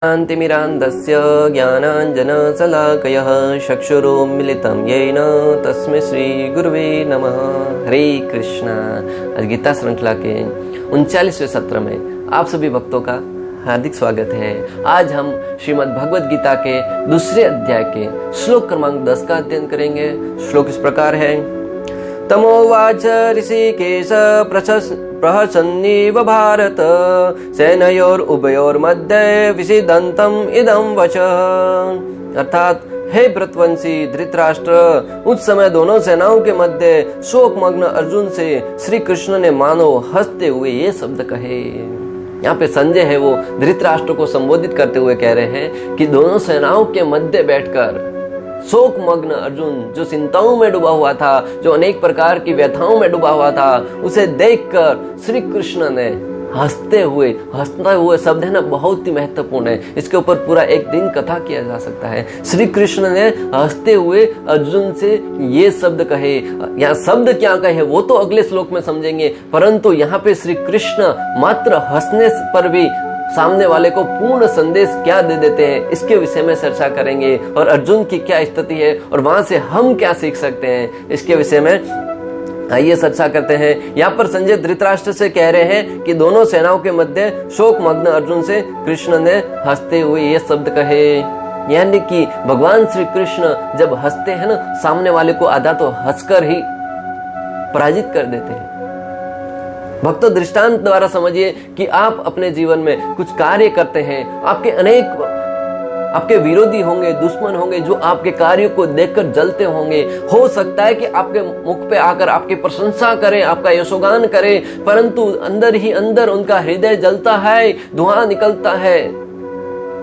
शान्तिमिरान्धस्य ज्ञानाञ्जनशलाकयः चक्षुरुन्मिलितं येन तस्मै श्रीगुरुवे नमः। हरे कृष्णा। आज गीता श्रृंखला के 39वें सत्र में आप सभी भक्तों का हार्दिक स्वागत है। आज हम श्रीमद् भगवद गीता के दूसरे अध्याय के श्लोक क्रमांक 10 का अध्ययन करेंगे। श्लोक इस प्रकार है। तमोवाच ऋषिकेश प्रहसन्निव भारत सेनयोर उभयोर मध्ये विषिदन्तम् इदं वचः। अर्थात हे व्रतवंशी धृतराष्ट्र, उस समय दोनों सेनाओं के मध्य शोकमग्न अर्जुन से श्री कृष्ण ने मानो हंसते हुए ये शब्द कहे। यहाँ पे संजय है वो धृतराष्ट्र को संबोधित करते हुए कह रहे हैं कि दोनों सेनाओं के मध्य बैठकर शोक मग्न अर्जुन, जो चिंताओं में डूबा हुआ था, जो अनेक प्रकार की व्यथाओं में डूबा हुआ था, उसे देखकर श्री कृष्ण ने हंसते हुए शब्द है ना, बहुत ही महत्वपूर्ण है। इसके ऊपर पूरा एक दिन कथा किया जा सकता है। श्री कृष्ण ने हंसते हुए अर्जुन से ये शब्द कहे। यहाँ शब्द क्या कहे वो तो अगले श्लोक में समझेंगे, परंतु यहाँ पे श्री कृष्ण मात्र हंसने पर भी सामने वाले को पूर्ण संदेश क्या दे देते हैं, इसके विषय में चर्चा करेंगे। और अर्जुन की क्या स्थिति है और वहां से हम क्या सीख सकते हैं, इसके विषय में आइए चर्चा करते हैं। यहाँ पर संजय धृतराष्ट्र से कह रहे हैं कि दोनों सेनाओं के मध्य शोक मग्न अर्जुन से कृष्ण ने हंसते हुए ये शब्द कहे। यानी कि भगवान श्री कृष्ण जब हंसते हैं ना, सामने वाले को आधा तो हंसकर ही पराजित कर देते हैं। भक्तों, दृष्टांत द्वारा समझिए कि आप अपने जीवन में कुछ कार्य करते हैं, आपके विरोधी होंगे, दुश्मन होंगे, जो आपके कार्यों को देखकर जलते होंगे। हो सकता है कि आपके मुख पे आकर आपकी प्रशंसा करें, आपका यशोगान करें, परंतु अंदर ही अंदर उनका हृदय जलता है, धुआं निकलता है।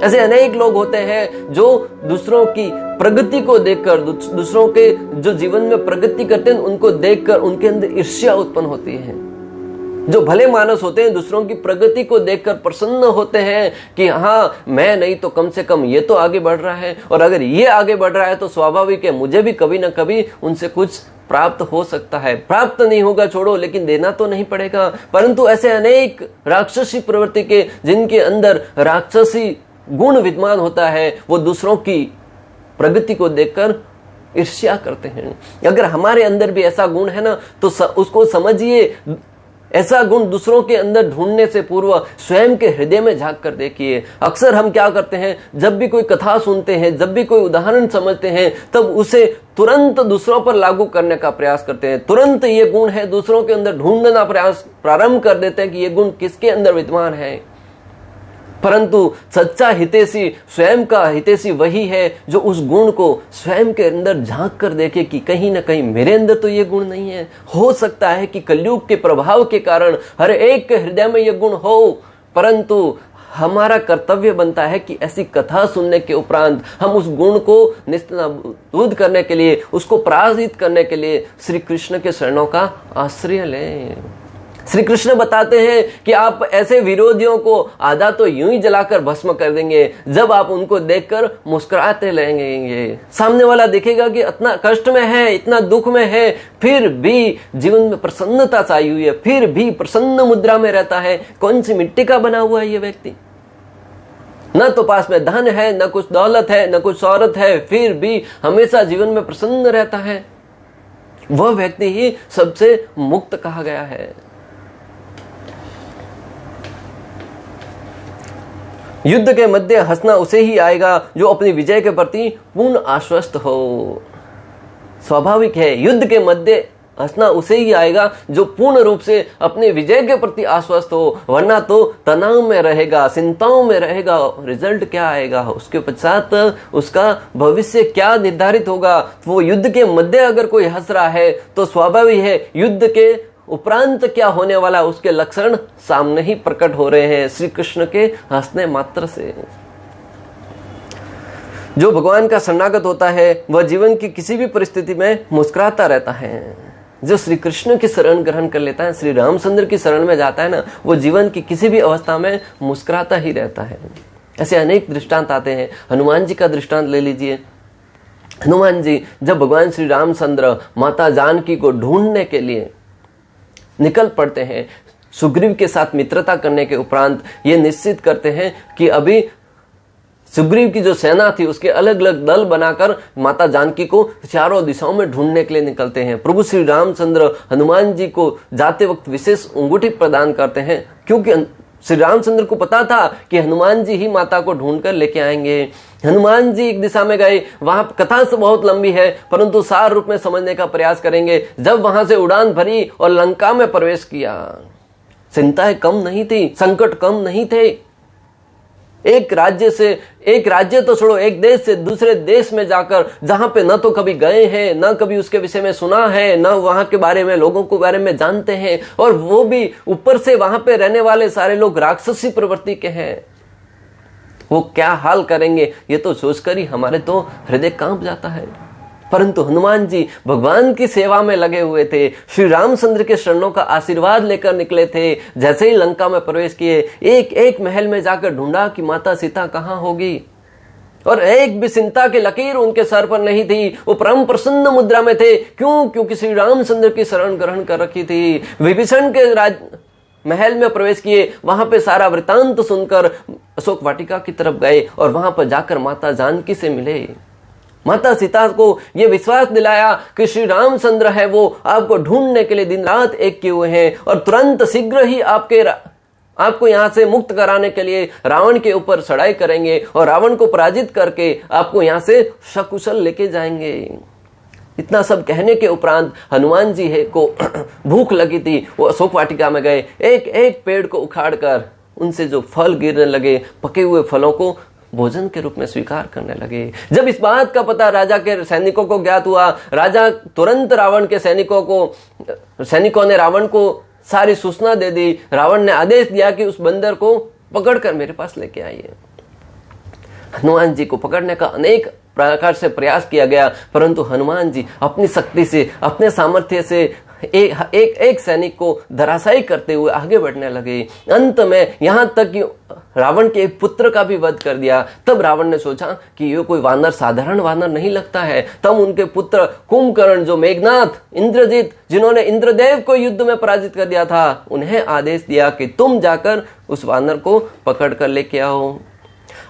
ऐसे अनेक लोग होते हैं जो दूसरों की प्रगति को देखकर, दूसरों के जो जीवन में प्रगति करते हैं उनको देखकर उनके अंदर ईर्ष्या उत्पन्न होती है। जो भले मानस होते हैं दूसरों की प्रगति को देखकर प्रसन्न होते हैं कि हाँ, मैं नहीं तो कम से कम ये तो आगे बढ़ रहा है, और अगर ये आगे बढ़ रहा है तो स्वाभाविक है मुझे भी कभी ना कभी उनसे कुछ प्राप्त हो सकता है। प्राप्त नहीं होगा छोड़ो, लेकिन देना तो नहीं पड़ेगा। परंतु ऐसे अनेक राक्षसी प्रवृत्ति के, जिनके अंदर राक्षसी गुण विद्यमान होता है, वो दूसरों की प्रगति को देखकर ईर्ष्या करते हैं। अगर हमारे अंदर भी ऐसा गुण है ना, तो उसको समझिए। ऐसा गुण दूसरों के अंदर ढूंढने से पूर्व स्वयं के हृदय में झांक कर देखिए। अक्सर हम क्या करते हैं, जब भी कोई कथा सुनते हैं, जब भी कोई उदाहरण समझते हैं, तब उसे तुरंत दूसरों पर लागू करने का प्रयास करते हैं। तुरंत ये गुण है दूसरों के अंदर ढूंढना प्रयास प्रारंभ कर देते हैं कि ये गुण किसके अंदर विद्यमान है। परंतु सच्चा हितैषी, स्वयं का हितैषी वही है जो उस गुण को स्वयं के अंदर झांक कर देखे कि कहीं ना कहीं मेरे अंदर तो ये गुण नहीं है। हो सकता है कि कलयुग के प्रभाव के कारण हर एक के हृदय में ये गुण हो, परंतु हमारा कर्तव्य बनता है कि ऐसी कथा सुनने के उपरांत हम उस गुण को निस्तनाबूद करने के लिए, उसको पराजित करने के लिए श्री कृष्ण के शरणों का आश्रय लें। श्री कृष्ण बताते हैं कि आप ऐसे विरोधियों को आधा तो यूं ही जलाकर भस्म कर देंगे जब आप उनको देखकर मुस्कुराते रहेंगे। सामने वाला देखेगा कि इतना कष्ट में है, इतना दुख में है, फिर भी जीवन में प्रसन्नता छाई हुई है, फिर भी प्रसन्न मुद्रा में रहता है। कौन सी मिट्टी का बना हुआ है ये व्यक्ति? न तो पास में धन है, न कुछ दौलत है, न कुछ शौहरत है, फिर भी हमेशा जीवन में प्रसन्न रहता है। वह व्यक्ति ही सबसे मुक्त कहा गया है। युद्ध के मध्य हंसना उसे ही आएगा जो अपनी विजय के प्रति पूर्ण आश्वस्त हो। स्वाभाविक है, युद्ध के मध्य हंसना उसे ही आएगा जो पूर्ण रूप से अपने विजय के प्रति आश्वस्त हो, वरना तो तनाव में रहेगा, चिंताओं में रहेगा। रिजल्ट क्या आएगा, उसके पश्चात उसका भविष्य क्या निर्धारित होगा। वो युद्ध के मध्य अगर कोई हंस रहा है तो स्वाभाविक है युद्ध के उपरांत क्या होने वाला, उसके लक्षण सामने ही प्रकट हो रहे हैं श्री कृष्ण के हंसने मात्र से। जो भगवान का शरणागत होता है वह जीवन की किसी भी परिस्थिति में मुस्कुराता रहता है। जो श्री कृष्ण की शरण ग्रहण कर लेता है, श्री रामचंद्र की शरण में जाता है ना, वो जीवन की किसी भी अवस्था में मुस्कुराता ही रहता है। ऐसे अनेक दृष्टांत आते हैं। हनुमान जी का दृष्टांत ले लीजिए। हनुमान जी जब भगवान श्री रामचंद्र माता जानकी को ढूंढने के लिए निकल पड़ते हैं, सुग्रीव के साथ मित्रता करने के उपरांत ये निश्चित करते हैं कि अभी सुग्रीव की जो सेना थी उसके अलग अलग दल बनाकर माता जानकी को चारों दिशाओं में ढूंढने के लिए निकलते हैं। प्रभु श्री रामचंद्र हनुमान जी को जाते वक्त विशेष अंगूठी प्रदान करते हैं, क्योंकि श्री रामचंद्र को पता था कि हनुमान जी ही माता को ढूंढ कर लेके आएंगे। हनुमान जी एक दिशा में गए, वहां कथा से बहुत लंबी है परंतु सार रूप में समझने का प्रयास करेंगे। जब वहां से उड़ान भरी और लंका में प्रवेश किया, चिंताएं कम नहीं थी, संकट कम नहीं थे। एक राज्य तो छोड़ो, एक देश से दूसरे देश में जाकर, जहां पे न तो कभी गए हैं, न कभी उसके विषय में सुना है, न वहां के बारे में लोगों के बारे में जानते हैं, और वो भी ऊपर से वहां पे रहने वाले सारे लोग राक्षसी प्रवृत्ति के हैं। वो क्या हाल करेंगे ये तो सोचकर ही हमारे तो हृदय कांप जाता है। परंतु हनुमान जी भगवान की सेवा में लगे हुए थे, श्री रामचंद्र के शरणों का आशीर्वाद लेकर निकले थे। जैसे ही लंका में प्रवेश किए, एक एक महल में जाकर ढूंढा कि माता सीता कहां होगी, और एक भी चिंता की लकीर उनके सर पर नहीं थी। वो परम प्रसन्न मुद्रा में थे। क्यों? क्योंकि श्री रामचंद्र की शरण ग्रहण कर रखी थी। विभीषण के महल में प्रवेश किए, वहां पे सारा वृतांत सुनकर अशोक वाटिका की तरफ गए और वहां पर जाकर माता जानकी से मिले। माता सीता को यह विश्वास दिलाया कि श्री रामचंद्र है वो आपको ढूंढने के लिए दिन रात एक किए हुए हैं, और तुरंत शीघ्र ही आपको यहां से मुक्त कराने के लिए रावण के ऊपर चढ़ाई करेंगे और रावण को पराजित करके आपको यहां से सकुशल लेके जाएंगे। इतना सब कहने के उपरांत हनुमान जी को भूख लगी थी। वो अशोक वाटिका में गए, एक एक पेड़ को उखाड़कर उनसे जो फल गिरने लगे, पके हुए फलों को भोजन के रूप में स्वीकार करने लगे। जब इस बात का पता राजा के सैनिकों को ज्ञात हुआ, राजा तुरंत रावण के सैनिकों ने रावण को सारी सूचना दे दी। रावण ने आदेश दिया कि उस बंदर को पकड़कर मेरे पास लेके आइए। हनुमान जी को पकड़ने का अनेक प्रकार से प्रयास किया गया, परंतु हनुमान जी अपनी शक्ति से, अपने सामर्थ्य से एक सैनिक को धराशायी करते हुए आगे बढ़ने लगे। अंत में यहां तक कि रावण के एक पुत्र का भी वध कर दिया। तब रावण ने सोचा कि ये कोई वानर साधारण वानर नहीं लगता है। तब उनके पुत्र कुंभकर्ण, जो मेघनाथ, इंद्रजीत, जिन्होंने इंद्रदेव को युद्ध में पराजित कर दिया था, उन्हें आदेश दिया कि तुम जाकर उस वानर को पकड़ कर लेके आओ।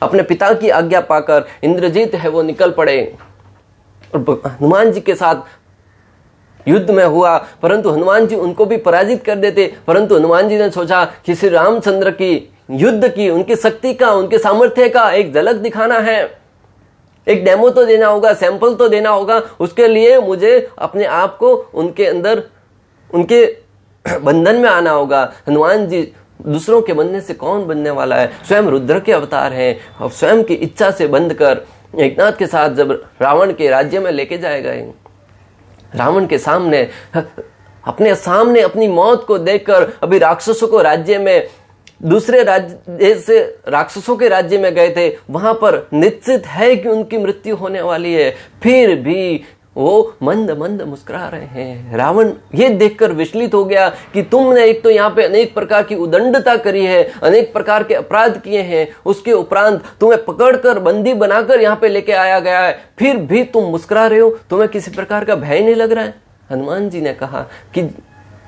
अपने पिता की आज्ञा पाकर इंद्रजीत है वो निकल पड़े और हनुमान जी के साथ युद्ध में हुआ, परंतु हनुमान जी उनको भी पराजित कर देते। परंतु हनुमान जी ने सोचा कि श्री रामचंद्र की युद्ध की, उनकी शक्ति का, उनके सामर्थ्य का एक झलक दिखाना है, एक डेमो तो देना होगा, सैंपल तो देना होगा। उसके लिए मुझे अपने आप को उनके अंदर, उनके बंधन में आना होगा। हनुमान जी दूसरों के बनने से कौन बनने वाला है? स्वयं रुद्र के अवतार हैं और स्वयं की इच्छा से बंध कर एकनाथ के साथ जब रावण के राज्य में लेके जाए गए, रावण के सामने, अपने सामने अपनी मौत को देखकर, अभी राक्षसों को राज्य में, दूसरे राज्य से राक्षसों के राज्य में गए थे, वहां पर निश्चित है कि उनकी मृत्यु होने वाली है, फिर भी वो मंद मंद मुस्कुरा रहे हैं। रावण ये देखकर विचलित हो गया कि तुमने एक तो यहाँ पे अनेक प्रकार की उदंडता करी है, अनेक प्रकार के अपराध किए हैं, उसके उपरांत तुम्हें पकड़कर बंदी बनाकर यहाँ पे लेके आया गया है, फिर भी तुम मुस्कुरा रहे हो, तुम्हें किसी प्रकार का भय नहीं लग रहा है? हनुमान जी ने कहा कि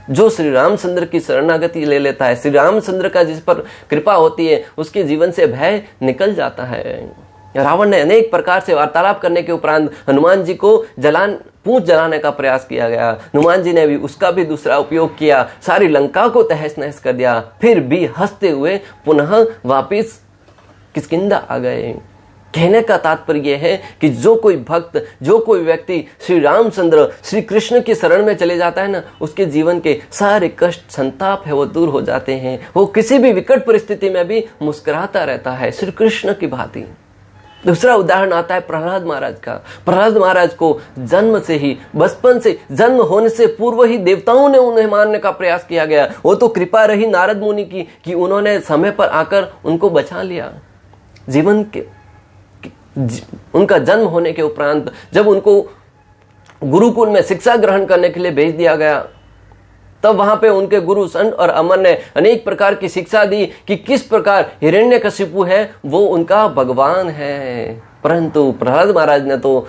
जो श्री रामचंद्र की शरणागति ले लेता है, श्री रामचंद्र का जिस पर कृपा होती है, उसके जीवन से भय निकल जाता है। रावण ने अनेक प्रकार से वार्तालाप करने के उपरांत हनुमान जी को पूंछ जलाने का प्रयास किया गया। हनुमान जी ने भी उसका भी दूसरा उपयोग किया, सारी लंका को तहस नहस कर दिया, फिर भी हंसते हुए पुनः वापिस किष्किंधा आ गए। कहने का तात्पर्य यह है कि जो कोई भक्त, जो कोई व्यक्ति श्री रामचंद्र, श्री कृष्ण की शरण में चले जाता है ना, उसके जीवन के सारे कष्ट, संताप है वो दूर हो जाते हैं। वो किसी भी विकट परिस्थिति में भी मुस्कुराता रहता है, श्री कृष्ण की भांति। दूसरा उदाहरण आता है प्रहलाद महाराज का। प्रहलाद महाराज को जन्म से ही, बचपन से, जन्म होने से पूर्व ही देवताओं ने उन्हें मारने का प्रयास किया गया। वो तो कृपा रही नारद मुनि की कि उन्होंने समय पर आकर उनको बचा लिया। जीवन के उनका जन्म होने के उपरांत जब उनको गुरुकुल में शिक्षा ग्रहण करने के लिए भेज दिया गया, तब वहां पे उनके गुरु संत और अमर ने अनेक प्रकार की शिक्षा दी कि किस प्रकार हिरण्यकशिपु है वो उनका भगवान है। परंतु प्रहलाद महाराज ने तो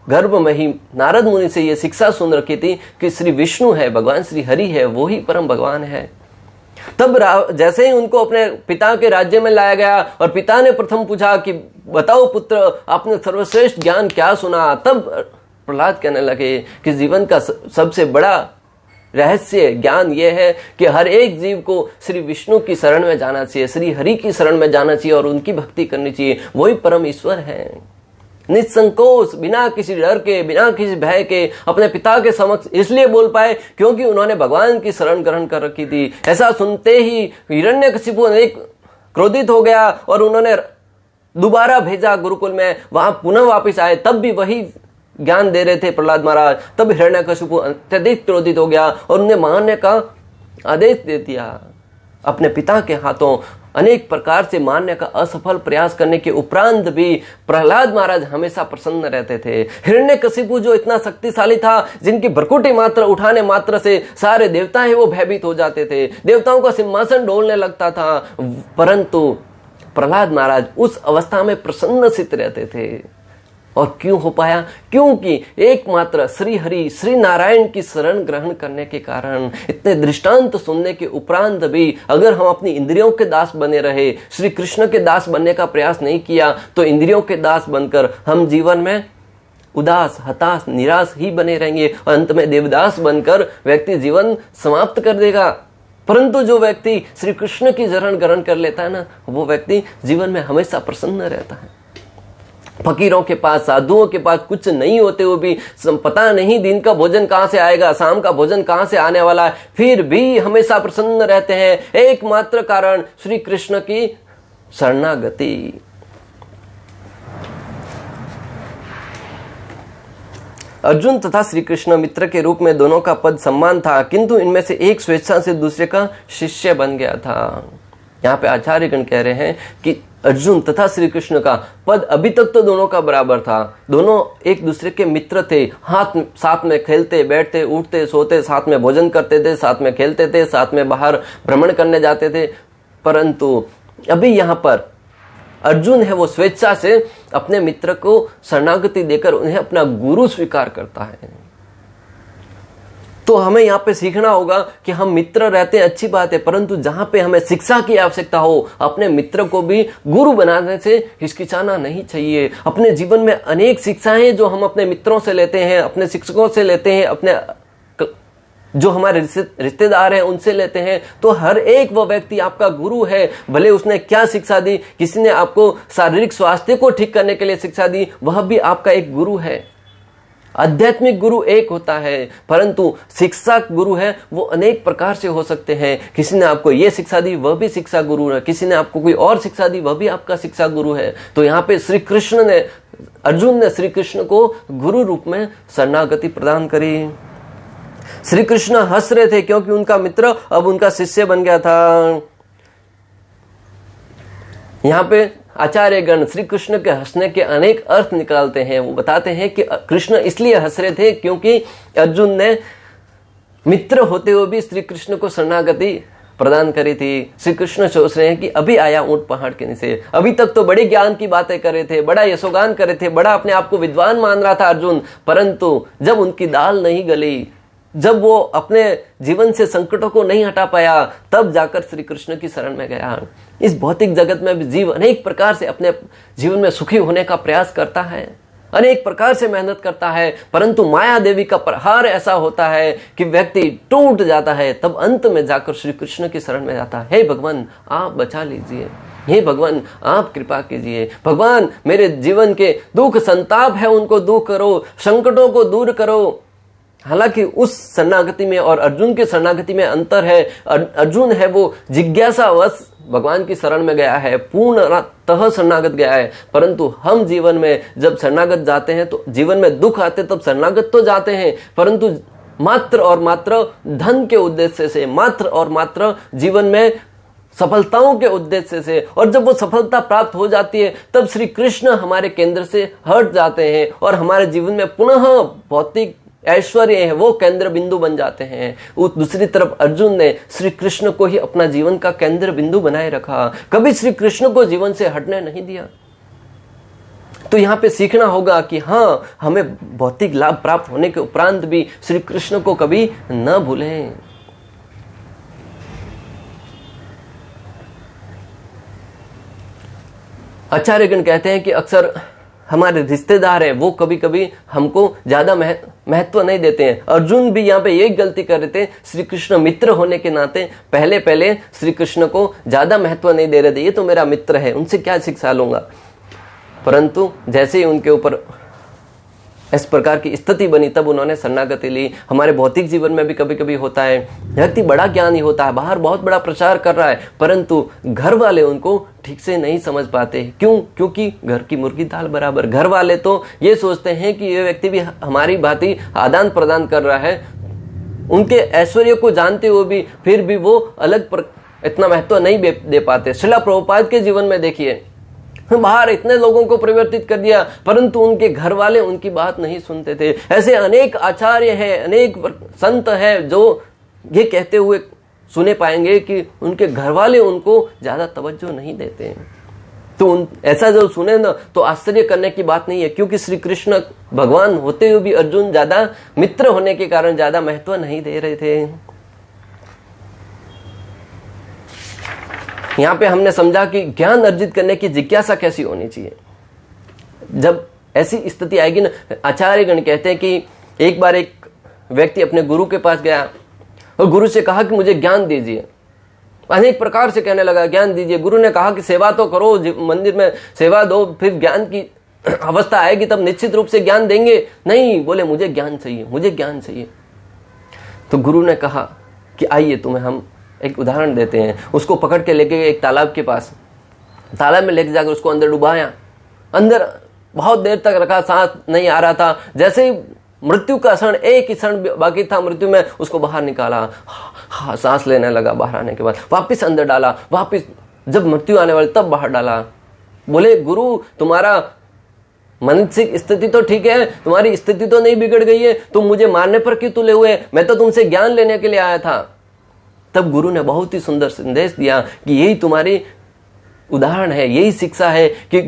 गर्भ में ही नारद मुनि से ये शिक्षा सुन रखी थी कि श्री विष्णु है, भगवान श्री हरि है, वो ही परम भगवान है। तब जैसे ही उनको अपने पिता के राज्य में लाया गया और पिता ने प्रथम पूछा कि बताओ पुत्र, आपने सर्वश्रेष्ठ ज्ञान क्या सुना, तब प्रहलाद कहने लगे कि जीवन का सबसे बड़ा रहस्य ज्ञान यह है कि हर एक जीव को श्री विष्णु की शरण में जाना चाहिए, श्री हरि की शरण में जाना चाहिए और उनकी भक्ति करनी चाहिए। वही परम ईश्वर है। निसंकोच, बिना किसी डर के, बिना किसी भय के अपने पिता के समक्ष इसलिए बोल पाए क्योंकि उन्होंने भगवान की शरण ग्रहण कर रखी थी। ऐसा सुनते ही हिरण्यकशिपु अनेक क्रोधित हो गया और उन्होंने दोबारा भेजा गुरुकुल में, वहां पुनः वापिस आए, तब भी वही ज्ञान दे रहे थे प्रहलाद महाराज। तब हिरण्यकशिपु अत्यधिक क्रोधित हो गया और उन्हें मारने का आदेश दे दिया। अपने पिता के हाथों अनेक प्रकार से मारने का असफल प्रयास करने के उपरांत भी प्रहलाद महाराज हमेशा प्रसन्न रहते थे। हिरण्यकशिपु जो इतना शक्तिशाली था, जिनकी भ्रकुटी मात्र उठाने मात्र से सारे देवता है वो भयभीत हो जाते थे, देवताओं का सिंहासन डोलने लगता था, परंतु प्रहलाद महाराज उस अवस्था में प्रसन्न चित्त रहते थे। और क्यों हो पाया? क्योंकि एकमात्र श्री हरि श्री नारायण की शरण ग्रहण करने के कारण। इतने दृष्टांत सुनने के उपरांत भी अगर हम अपनी इंद्रियों के दास बने रहे, श्री कृष्ण के दास बनने का प्रयास नहीं किया, तो इंद्रियों के दास बनकर हम जीवन में उदास, हताश, निराश ही बने रहेंगे और अंत में देवदास बनकर व्यक्ति जीवन समाप्त कर देगा। परंतु जो व्यक्ति श्री कृष्ण की शरण ग्रहण कर लेता है ना, वो व्यक्ति जीवन में हमेशा प्रसन्न रहता है। फकीरों के पास, साधुओं के पास कुछ नहीं होते हुए भी पता नहीं दिन का भोजन कहां से आएगा, शाम का भोजन कहां से आने वाला है, फिर भी हमेशा प्रसन्न रहते हैं। एकमात्र कारण श्री कृष्ण की शरणागति। अर्जुन तथा श्री कृष्ण मित्र के रूप में दोनों का पद सम्मान था, किंतु इनमें से एक स्वेच्छा से दूसरे का शिष्य बन गया था। यहाँ पे आचार्यगण कह रहे हैं कि अर्जुन तथा श्री कृष्ण का पद अभी तक तो दोनों का बराबर था, दोनों एक दूसरे के मित्र थे, साथ में खेलते, बैठते, उठते, सोते, साथ में भोजन करते थे, साथ में खेलते थे, साथ में बाहर भ्रमण करने जाते थे। परंतु अभी यहाँ पर अर्जुन है वो स्वेच्छा से अपने मित्र को शरणागति देकर उन्हें अपना गुरु स्वीकार करता है। तो हमें यहाँ पे सीखना होगा कि हम मित्र रहते हैं, अच्छी बात है, परंतु जहां पे हमें शिक्षा की आवश्यकता हो, अपने मित्र को भी गुरु बनाने से हिचकिचाना नहीं चाहिए। अपने जीवन में अनेक शिक्षाएं जो हम अपने मित्रों से लेते हैं, अपने शिक्षकों से लेते हैं, अपने जो हमारे रिश्तेदार हैं उनसे लेते हैं, तो हर एक वो व्यक्ति आपका गुरु है। भले उसने क्या शिक्षा दी, किसी ने आपको शारीरिक स्वास्थ्य को ठीक करने के लिए शिक्षा दी, वह भी आपका एक गुरु है। आध्यात्मिक गुरु एक होता है, परंतु शिक्षा गुरु है वो अनेक प्रकार से हो सकते हैं। किसी ने आपको ये शिक्षा दी, वह भी शिक्षा गुरु है, किसी ने आपको कोई और शिक्षा दी, वह भी आपका शिक्षा गुरु है। तो यहाँ पे श्री कृष्ण ने, अर्जुन ने श्री कृष्ण को गुरु रूप में शरणागति प्रदान करी। श्री कृष्ण हंस रहे थे क्योंकि उनका मित्र अब उनका शिष्य बन गया था। यहाँ पे आचार्यगण श्री कृष्ण के हंसने के अनेक अर्थ निकालते हैं। वो बताते हैं कि कृष्ण इसलिए हंस रहे थे क्योंकि अर्जुन ने मित्र होते हुए भी श्री कृष्ण को शरणागति प्रदान करी थी। श्री कृष्ण सोच रहे हैं कि अभी आया ऊंट पहाड़ के नीचे, अभी तक तो बड़े ज्ञान की बातें कर रहे थे, बड़ा यशोगान कर रहे थे, बड़ा अपने आप को विद्वान मान रहा था अर्जुन, परंतु जब उनकी दाल नहीं गली, जब वो अपने जीवन से संकटों को नहीं हटा पाया, तब जाकर श्री कृष्ण की शरण में गया। इस भौतिक जगत में भी जीव अनेक प्रकार से अपने जीवन में सुखी होने का प्रयास करता है, अनेक प्रकार से मेहनत करता है, परंतु माया देवी का प्रहार ऐसा होता है कि व्यक्ति टूट जाता है। तब अंत में जाकर श्री कृष्ण की शरण में जाता है, हे भगवान आप बचा लीजिए, हे भगवान आप कृपा कीजिए, भगवान मेरे जीवन के दुख संताप है उनको दूर करो, संकटों को दूर करो। हालांकि उस शरणागति में और अर्जुन के शरणागति में अंतर है। अर्जुन है वो जिज्ञासावश भगवान की शरण में गया है, पूर्णतः शरणागत गया है, परंतु हम जीवन में जब शरणागत जाते हैं तो जीवन में दुख आते तब शरणागत तो जाते हैं, परंतु मात्र और मात्र धन के उद्देश्य से, मात्र और मात्र जीवन में सफलताओं के उद्देश्य से। और जब वो सफलता प्राप्त हो जाती है तब श्री कृष्ण हमारे केंद्र से हट जाते हैं और हमारे जीवन में पुनः भौतिक ऐश्वर्य है वो केंद्र बिंदु बन जाते हैं। उस दूसरी तरफ अर्जुन ने श्री कृष्ण को ही अपना जीवन का केंद्र बिंदु बनाए रखा, कभी श्री कृष्ण को जीवन से हटने नहीं दिया। तो यहाँ पे सीखना होगा कि हाँ, हमें भौतिक लाभ प्राप्त होने के उपरांत भी श्री कृष्ण को कभी न भूलें। आचार्यगण कहते हैं कि अक्सर हमारे रिश्तेदार हैं वो कभी कभी हमको ज्यादा महत्व नहीं देते हैं। अर्जुन भी यहाँ पे यही गलती कर रहे थे, श्री कृष्ण मित्र होने के नाते पहले श्री कृष्ण को ज्यादा महत्व नहीं दे रहे थे। ये तो मेरा मित्र है, उनसे क्या शिक्षा लूंगा। परंतु जैसे ही उनके ऊपर इस प्रकार की स्थिति बनी तब उन्होंने शरणागति ली। हमारे भौतिक जीवन में भी कभी कभी होता है, व्यक्ति बड़ा ज्ञानी होता है, बाहर बहुत बड़ा प्रचार कर रहा है, परंतु घर वाले उनको ठीक से नहीं समझ पाते। क्यों? क्योंकि घर की मुर्गी दाल बराबर। घर वाले तो ये सोचते हैं कि ये व्यक्ति भी हमारी भांति आदान प्रदान कर रहा है, उनके ऐश्वर्य को जानते हुए भी फिर भी वो इतना महत्व नहीं दे पाते। श्रील प्रभुपाद के जीवन में देखिए, बाहर इतने लोगों को परिवर्तित कर दिया, परंतु उनके घर वाले उनकी बात नहीं सुनते थे। ऐसे अनेक आचार्य हैं, अनेक संत हैं जो ये कहते हुए सुने पाएंगे कि उनके घर वाले उनको ज्यादा तवज्जो नहीं देते हैं। तो ऐसा जो सुने ना तो आश्चर्य करने की बात नहीं है, क्योंकि श्री कृष्ण भगवान होते हुए भी अर्जुन ज्यादा मित्र होने के कारण ज्यादा महत्व नहीं दे रहे थे। यहाँ पे हमने समझा कि ज्ञान अर्जित करने की जिज्ञासा कैसी होनी चाहिए। जब ऐसी स्थिति आएगी ना, आचार्यगण कहते हैं कि एक बार एक व्यक्ति अपने गुरु के पास गया और गुरु से कहा कि मुझे ज्ञान दीजिए। अनेक प्रकार से कहने लगा ज्ञान दीजिए। गुरु ने कहा कि सेवा तो करो, मंदिर में सेवा दो, फिर ज्ञान की अवस्था आएगी तब निश्चित रूप से ज्ञान देंगे। नहीं, बोले मुझे ज्ञान चाहिए, मुझे ज्ञान चाहिए। तो गुरु ने कहा कि आइए तुम्हें हम एक उदाहरण देते हैं। उसको पकड़ के लेके एक तालाब के पास, तालाब में लेके जाकर उसको अंदर डुबाया। अंदर बहुत देर तक रखा, सांस नहीं आ रहा था। जैसे ही मृत्यु का क्षण, एक ही क्षण बाकी था मृत्यु में, उसको बाहर निकाला। सांस लेने लगा। बाहर आने के बाद वापिस अंदर डाला, वापिस जब मृत्यु आने वाली तब बाहर डाला। बोले गुरु तुम्हारा मानसिक स्थिति तो ठीक है, तुम्हारी स्थिति तो नहीं बिगड़ गई है, तुम मुझे मारने पर क्यों तुले हुए? मैं तो तुमसे ज्ञान लेने के लिए आया था। तब गुरु ने बहुत ही सुंदर संदेश दिया कि यही तुम्हारी उदाहरण है, यही शिक्षा है कि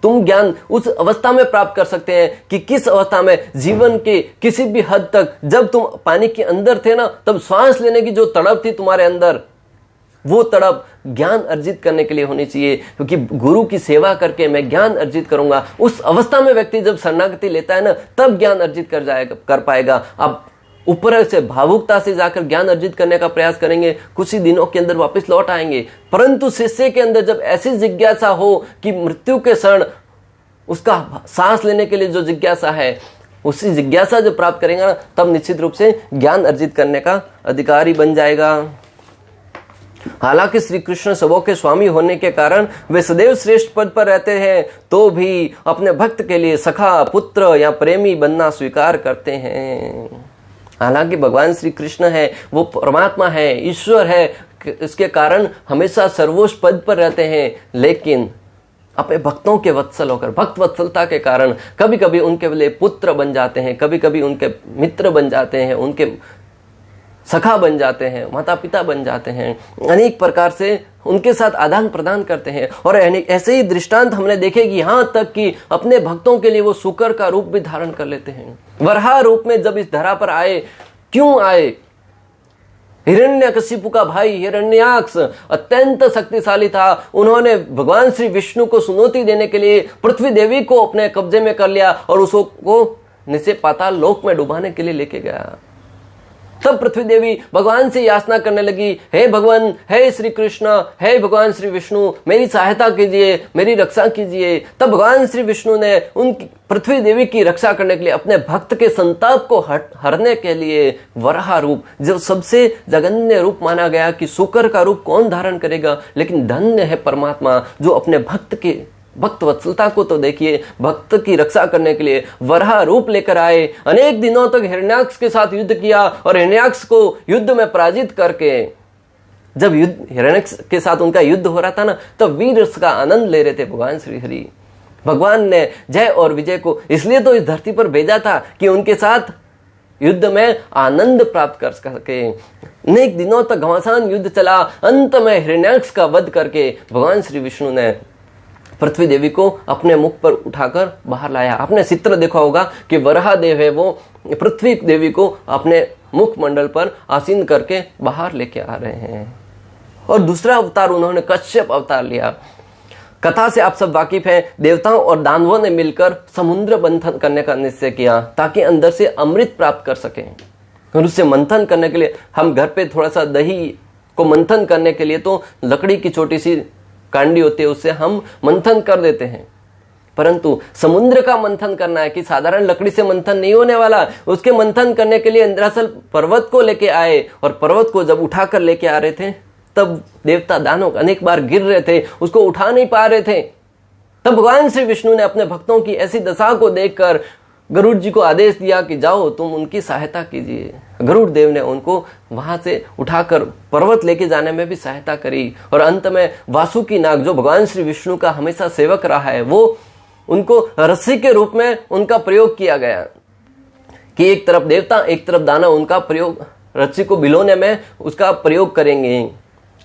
तुम ज्ञान उस अवस्था में प्राप्त कर सकते हैं कि किस अवस्था में, जीवन के किसी भी हद तक। जब तुम पानी के अंदर थे ना, तब सांस लेने की जो तड़प थी तुम्हारे अंदर, वो तड़प ज्ञान अर्जित करने के लिए होनी चाहिए, क्योंकि गुरु की सेवा करके मैं ज्ञान अर्जित करूंगा। उस अवस्था में व्यक्ति जब शरणागति लेता है ना, तब ज्ञान अर्जित कर पाएगा। अब ऊपर से भावुकता से जाकर ज्ञान अर्जित करने का प्रयास करेंगे, कुछ ही दिनों के अंदर वापस लौट आएंगे। परंतु शिष्य के अंदर जब ऐसी जिज्ञासा हो कि मृत्यु के क्षण उसका सांस लेने के लिए जो जिज्ञासा है, उसी जिज्ञासा जब प्राप्त करेंगे ना, तब निश्चित रूप से ज्ञान अर्जित करने का अधिकारी बन जाएगा। हालांकि श्री कृष्ण सबों के स्वामी होने के कारण वे सदैव श्रेष्ठ पद पर रहते हैं, तो भी अपने भक्त के लिए सखा, पुत्र या प्रेमी बनना स्वीकार करते हैं। हालांकि भगवान श्री कृष्ण है, वो परमात्मा है, ईश्वर है, इसके कारण हमेशा सर्वोच्च पद पर रहते हैं, लेकिन अपने भक्तों के वत्सल होकर, भक्त वत्सलता के कारण कभी कभी उनके लिए पुत्र बन जाते हैं, कभी कभी उनके मित्र बन जाते हैं, उनके सखा बन जाते हैं, माता पिता बन जाते हैं। अनेक प्रकार से उनके साथ आदान प्रदान करते हैं। और ऐसे ही दृष्टांत हमने देखे कि यहाँ तक कि अपने भक्तों के लिए वो शुकर का रूप भी धारण कर लेते हैं। वराह रूप में जब इस धरा पर आए, क्यों आए? हिरण्यकशिपु का भाई हिरण्याक्ष अत्यंत शक्तिशाली था। उन्होंने भगवान श्री विष्णु को सुनौती देने के लिए पृथ्वी देवी को अपने कब्जे में कर लिया और उसको नीचे पाताल लोक में डुबाने के लिए लेके गया। तब पृथ्वी देवी भगवान से याचना करने लगी, हे भगवान, हे श्री कृष्ण, हे भगवान श्री विष्णु, मेरी सहायता कीजिए, मेरी रक्षा कीजिए। तब भगवान श्री विष्णु ने उन पृथ्वी देवी की रक्षा करने के लिए, अपने भक्त के संताप को हरने के लिए वराह रूप, जो सबसे जघन्य रूप माना गया कि शुकर का रूप कौन धारण करेगा, लेकिन धन्य है परमात्मा जो अपने भक्त के भक्त वत्सलता को तो देखिए, भक्त की रक्षा करने के लिए वराह रूप लेकर आए। अनेक दिनों तक हिरण्याक्ष के साथ युद्ध किया और हिरण्याक्ष को युद्ध में पराजित करके, जब हिरण्याक्ष के साथ उनका युद्ध हो रहा था ना, तब वीर रस का आनंद ले रहे थे भगवान श्री हरि। भगवान ने जय और विजय को इसलिए तो इस धरती पर भेजा था कि उनके साथ युद्ध में आनंद प्राप्त कर सके। अनेक दिनों तक घमासान युद्ध चला। अंत में हिरण्याक्ष का वध करके भगवान श्री विष्णु ने पृथ्वी देवी को अपने मुख पर उठाकर बाहर लाया। आपने चित्र देखा होगा कि वराह देव है, वो पृथ्वी देवी को अपने मुख मंडल पर आसीन करके बाहर लेके आ रहे हैं। और दूसरा अवतार उन्होंने कश्यप अवतार लिया। कथा से आप सब वाकिफ हैं, देवताओं और दानवों ने मिलकर समुद्र मंथन करने का निश्चय किया ताकि अंदर से अमृत प्राप्त कर सकें। और उससे मंथन करने के लिए हम घर पे थोड़ा सा दही को मंथन करने के लिए तो लकड़ी की छोटी सी कांडी होती है, उससे हम मंथन कर देते हैं। परंतु समुद्र का मंथन करना है कि साधारण लकड़ी से मंथन नहीं होने वाला। उसके मंथन करने के लिए दरअसल पर्वत को लेके आए, और पर्वत को जब उठाकर लेके आ रहे थे तब देवता दानव अनेक बार गिर रहे थे, उसको उठा नहीं पा रहे थे। तब भगवान श्री विष्णु ने अपने भक्तों की ऐसी दशा को देखकर गरुड़ जी को आदेश दिया कि जाओ तुम उनकी सहायता कीजिए। गरुड़ देव ने उनको वहां से उठाकर पर्वत लेके जाने में भी सहायता करी, और अंत में वासुकी नाग जो भगवान श्री विष्णु का हमेशा सेवक रहा है, वो उनको रस्सी के रूप में उनका प्रयोग किया गया कि एक तरफ देवता एक तरफ दानव उनका प्रयोग रस्सी को भिगोने में उसका प्रयोग करेंगे।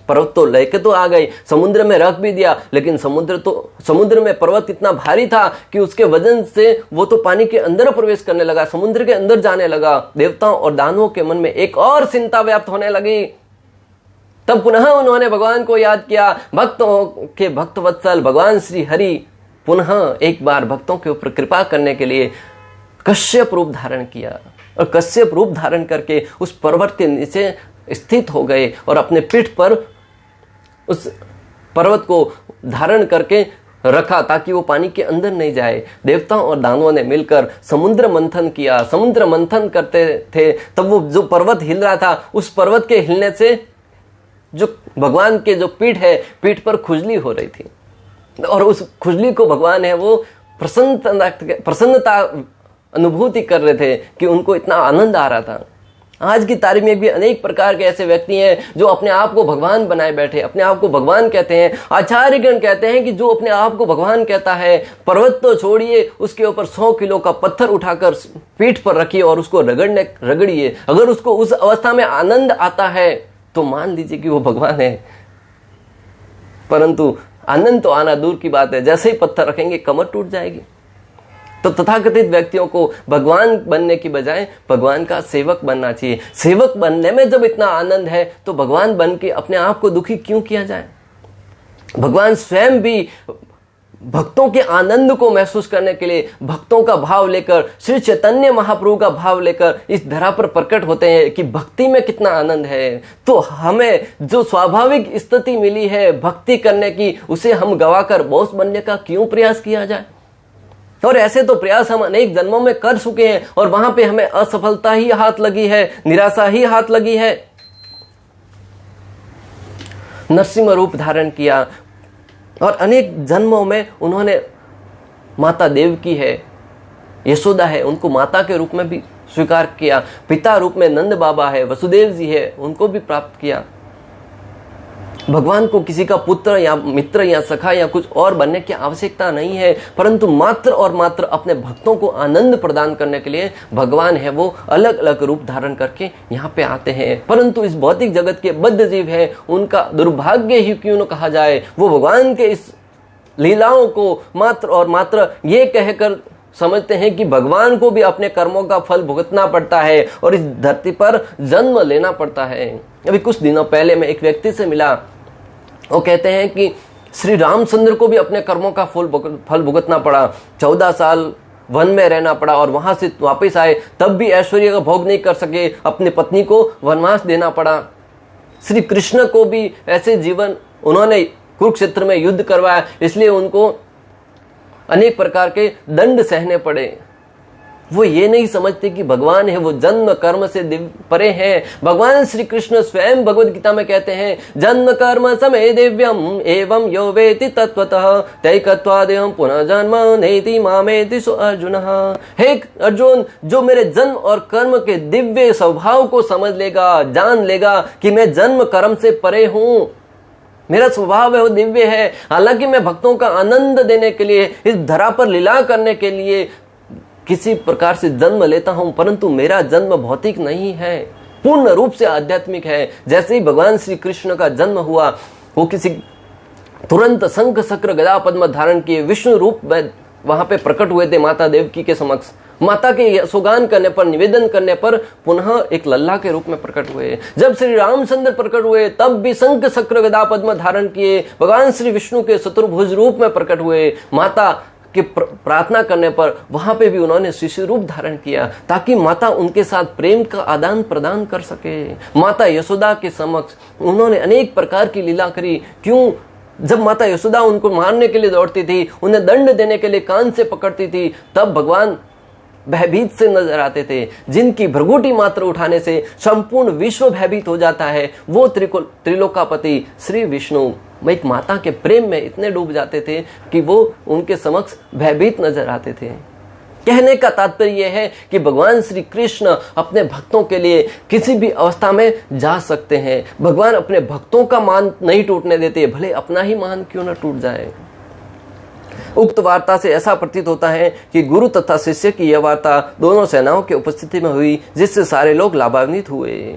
पर्वत तो लेके तो आ गए, समुद्र में रख भी दिया, लेकिन समुद्र में पर्वत इतना भारी था कि उसके वजन से वो तो पानी के अंदर प्रवेश करने लगा, समुद्र के अंदर जाने लगा। देवताओं और दानवों के मन में एक और चिंता व्याप्त होने लगी। तब पुनः उन्होंने भगवान को याद किया। भक्तों के भक्त वत्सल भगवान श्री हरि पुनः एक बार भक्तों के ऊपर कृपा करने के लिए कश्यप रूप धारण किया, और कश्यप रूप धारण करके उस पर्वत के नीचे स्थित हो गए और अपने पीठ पर उस पर्वत को धारण करके रखा ताकि वो पानी के अंदर नहीं जाए। देवताओं और दानवों ने मिलकर समुद्र मंथन किया। समुद्र मंथन करते थे तब वो जो पर्वत हिल रहा था, उस पर्वत के हिलने से जो भगवान के जो पीठ है, पीठ पर खुजली हो रही थी, और उस खुजली को भगवान है वो प्रसन्नता अनुभूति कर रहे थे कि उनको इतना आनंद आ रहा था। आज की तारीख में भी अनेक प्रकार के ऐसे व्यक्ति हैं जो अपने आप को भगवान बनाए बैठे, अपने आप को भगवान कहते हैं। आचार्यगण कहते हैं कि जो अपने आप को भगवान कहता है, पर्वत तो छोड़िए, उसके ऊपर 100 किलो का पत्थर उठाकर पीठ पर रखिए और उसको रगड़िए। अगर उसको उस अवस्था में आनंद आता है तो मान लीजिए कि वो भगवान है। परंतु आनंद तो आना दूर की बात है, जैसे ही पत्थर रखेंगे कमर टूट जाएगी। तो तथाकथित व्यक्तियों को भगवान बनने की बजाय भगवान का सेवक बनना चाहिए। सेवक बनने में जब इतना आनंद है तो भगवान बन के अपने आप को दुखी क्यों किया जाए। भगवान स्वयं भी भक्तों के आनंद को महसूस करने के लिए भक्तों का भाव लेकर, श्री चैतन्य महाप्रभु का भाव लेकर इस धरा पर प्रकट होते हैं कि भक्ति में कितना आनंद है। तो हमें जो स्वाभाविक स्थिति मिली है भक्ति करने की, उसे हम गवाकर बॉस बनने का क्यों प्रयास किया जाए। और ऐसे तो प्रयास हम अनेक जन्मों में कर चुके हैं और वहां पे हमें असफलता ही हाथ लगी है, निराशा ही हाथ लगी है। नरसिंह रूप धारण किया और अनेक जन्मों में उन्होंने माता देवकी है, यशोदा है, उनको माता के रूप में भी स्वीकार किया। पिता रूप में नंद बाबा है, वसुदेव जी है, उनको भी प्राप्त किया। भगवान को किसी का पुत्र या मित्र या सखा या कुछ और बनने की आवश्यकता नहीं है, परंतु मात्र और मात्र अपने भक्तों को आनंद प्रदान करने के लिए भगवान है वो अलग अलग रूप धारण करके यहाँ पे आते हैं। परंतु इस भौतिक जगत के बद्ध जीव है, उनका दुर्भाग्य ही क्यों न कहा जाए, वो भगवान के इस लीलाओं को मात्र और मात्र ये कहकर समझते हैं कि भगवान को भी अपने कर्मों का फल भुगतना पड़ता है और इस धरती पर जन्म लेना पड़ता है। अभी कुछ दिनों पहले मैं एक व्यक्ति से मिला, वो कहते हैं कि श्री रामचंद्र को भी अपने कर्मों का फल भुगतना पड़ा, 14 साल वन में रहना पड़ा और वहां से वापस आए तब भी ऐश्वर्य का भोग नहीं कर सके, अपनी पत्नी को वनवास देना पड़ा। श्री कृष्ण को भी ऐसे जीवन, उन्होंने कुरुक्षेत्र में युद्ध करवाया, इसलिए उनको अनेक प्रकार के दंड सहने पड़े। वो ये नहीं समझते कि भगवान है वो जन्म कर्म से परे हैं। भगवान श्री कृष्ण स्वयं भगवद गीता में कहते हैं, जन्म कर्म समय दिव्यम एवं यो वेति तत्वतः तैकत्वादेवं पुनः जन्म नेति मामेति सो अर्जुन। हे अर्जुन, जो मेरे जन्म और कर्म के दिव्य स्वभाव को समझ लेगा, जान लेगा कि मैं जन्म कर्म से परे हूं, मेरा स्वभाव है वो दिव्य है। हालांकि मैं भक्तों का आनंद देने के लिए, इस धरा पर लीला करने के लिए किसी प्रकार से जन्म लेता हूं, परंतु मेरा जन्म भौतिक नहीं है, पूर्ण रूप से आध्यात्मिक है। जैसे ही भगवान श्री कृष्ण का जन्म हुआ, वो किसी तुरंत शंख चक्र गदा पद्म धारण किए विष्णु रूप में वहां पे प्रकट हुए थे माता देवकी के समक्ष। माता के यशोगान करने पर, निवेदन करने पर पुनः एक लल्ला के रूप में प्रकट हुए। जब श्री रामचंद्र प्रकट हुए तब भी शंख चक्र गदा पद्म धारण किए, भगवान श्री विष्णु के चतुर्भुज रूप में प्रकट हुए। माता के प्रार्थना करने पर वहां पे भी उन्होंने शिशु रूप धारण किया, ताकि माता उनके साथ प्रेम का आदान प्रदान कर सके। माता यशोदा के समक्ष उन्होंने अनेक प्रकार की लीला करी। क्यों? जब माता यशोदा उनको मारने के लिए दौड़ती थी, उन्हें दंड देने के लिए कान से पकड़ती थी, तब भगवान भयभीत से नजर आते थे। जिनकी भ्रगुटी मात्र उठाने से संपूर्ण विश्व भयभीत हो जाता है, वो त्रिलोकापति श्री विष्णु एक माता के प्रेम में इतने डूब जाते थे कि वो उनके समक्ष भयभीत नजर आते थे। कहने का तात्पर्य यह है कि भगवान श्री कृष्ण अपने भक्तों के लिए किसी भी अवस्था में जा सकते हैं। भगवान अपने भक्तों का मान नहीं टूटने देते, भले अपना ही मान क्यों न टूट जाए। उक्त वार्ता से ऐसा प्रतीत होता है कि गुरु तथा शिष्य की यह वार्ता दोनों सेनाओं की उपस्थिति में हुई, जिससे सारे लोग लाभान्वित हुए।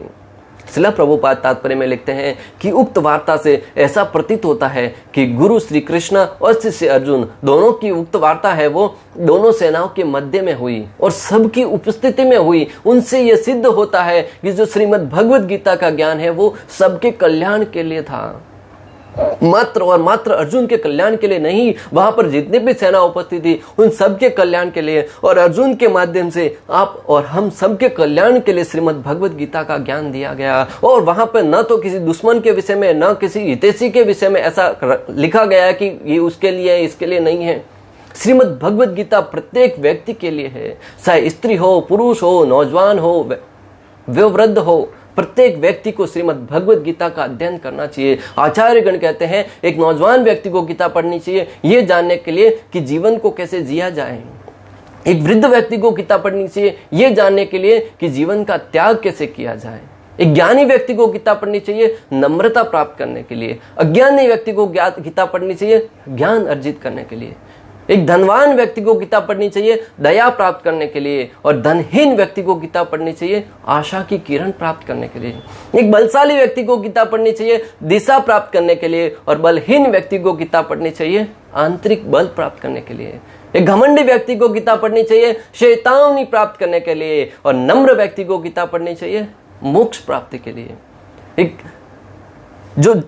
श्रील प्रभुपाद तात्पर्य में लिखते हैं कि उक्त वार्ता से ऐसा प्रतीत होता है कि गुरु श्री कृष्ण और शिष्य अर्जुन दोनों की उक्त वार्ता है वो दोनों सेनाओं के मध्य में हुई और सबकी उपस्थिति में हुई। उनसे यह सिद्ध होता है कि जो श्रीमद् भगवद गीता का ज्ञान है वो सबके कल्याण के लिए था, मात्र और मात्र अर्जुन के कल्याण के लिए नहीं। वहां पर जितने भी सेना उपस्थित थी उन सबके कल्याण के लिए, और अर्जुन के माध्यम से आप और हम सबके कल्याण के लिए श्रीमद् भगवद गीता का ज्ञान दिया गया। और वहां पर न तो किसी दुश्मन के विषय में, न किसी हितैषी के विषय में ऐसा लिखा गया है कि ये उसके लिए है, इसके लिए नहीं है। श्रीमद् भगवद गीता प्रत्येक व्यक्ति के लिए है, चाहे स्त्री हो, पुरुष हो, नौजवान हो, वयोवृद्ध हो, प्रत्येक व्यक्ति को श्रीमद् भगवद गीता का अध्ययन करना चाहिए। आचार्यगण कहते हैं एक नौजवान व्यक्ति को गीता पढ़नी चाहिए ये जानने के लिए कि जीवन को कैसे जिया जाए। एक वृद्ध व्यक्ति को गीता पढ़नी चाहिए ये जानने के लिए कि जीवन का त्याग कैसे किया जाए। एक ज्ञानी व्यक्ति को गीता पढ़नी चाहिए नम्रता प्राप्त करने के लिए। अज्ञानी व्यक्ति को गीता पढ़नी चाहिए ज्ञान अर्जित करने के लिए। एक धनवान व्यक्ति को गीता पढ़नी चाहिए दया प्राप्त करने के लिए, और धनहीन व्यक्ति को गीता पढ़नी चाहिए आशा की किरण प्राप्त करने के लिए। एक बलशाली व्यक्ति को गीता पढ़नी चाहिए दिशा प्राप्त करने के लिए, और बलहीन व्यक्ति को गीता पढ़नी चाहिए आंतरिक बल प्राप्त करने के लिए। एक घमंडी व्यक्ति को गीता पढ़नी चाहिए शैतानी प्राप्त करने के लिए, और नम्र व्यक्ति को गीता पढ़नी चाहिए मोक्ष प्राप्ति के लिए। एक जो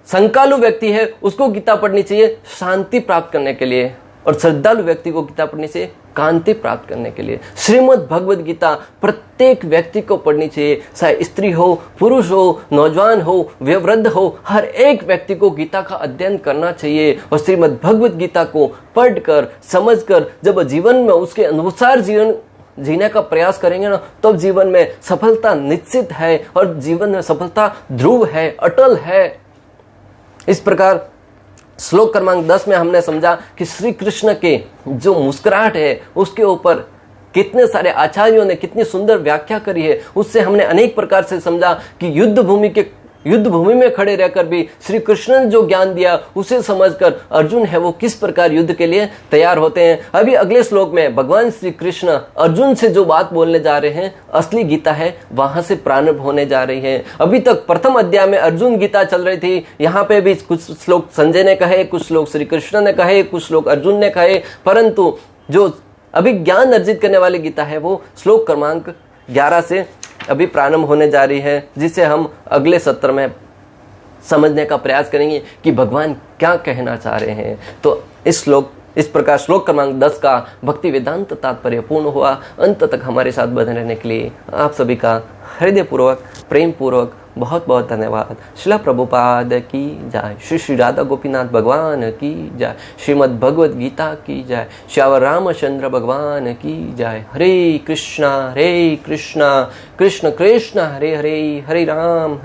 संकालु व्यक्ति है उसको गीता पढ़नी चाहिए शांति प्राप्त करने के लिए, और श्रद्धालु व्यक्ति को गीता पढ़नी चाहिए कांति प्राप्त करने के लिए। श्रीमद् भगवद गीता प्रत्येक व्यक्ति को पढ़नी चाहिए, चाहे स्त्री हो, पुरुष हो, नौजवान हो, वयोवृद्ध हो, हर एक व्यक्ति को गीता का अध्ययन करना चाहिए। और श्रीमद् भगवद गीता को पढ़कर समझकर जब जीवन में उसके अनुसार जीवन जीने का प्रयास करेंगे ना, तब जीवन में सफलता निश्चित है, और जीवन में सफलता ध्रुव है, अटल है। इस प्रकार श्लोक क्रमांक 10 में हमने समझा कि श्री कृष्ण के जो मुस्कुराहट है उसके ऊपर कितने सारे आचार्यों ने कितनी सुंदर व्याख्या करी है। उससे हमने अनेक प्रकार से समझा कि युद्ध भूमि में खड़े रहकर भी श्री कृष्ण ने जो ज्ञान दिया उसे समझकर अर्जुन है वो किस प्रकार युद्ध के लिए तैयार होते हैं। अभी अगले श्लोक में भगवान श्री कृष्ण अर्जुन से जो बात बोलने जा रहे हैं, असली गीता है वहां से प्रारंभ होने जा रही है। अभी तक प्रथम अध्याय में अर्जुन गीता चल रही थी, यहाँ पे भी कुछ श्लोक संजय ने कहे, कुछ श्लोक श्री कृष्ण ने कहे, कुछ श्लोक अर्जुन ने कहे, परंतु जो अभी ज्ञान अर्जित करने वाली गीता है वो श्लोक क्रमांक 11 से अभी प्रारंभ होने जा रही है, जिसे हम अगले सत्र में समझने का प्रयास करेंगे कि भगवान क्या कहना चाह रहे हैं। तो इस प्रकार श्लोक क्रमांक 10 का भक्ति वेदांत तात्पर्य पूर्ण हुआ। अंत तक हमारे साथ बने रहने के लिए आप सभी का हृदयपूर्वक प्रेम पूर्वक बहुत बहुत धन्यवाद। श्रील प्रभुपाद की जय, श्री श्री राधा गोपीनाथ भगवान की जय, श्रीमद् भगवद गीता की जय, श्यावर रामचंद्र भगवान की जय। हरे कृष्णा कृष्ण कृष्ण हरे हरे, हरे राम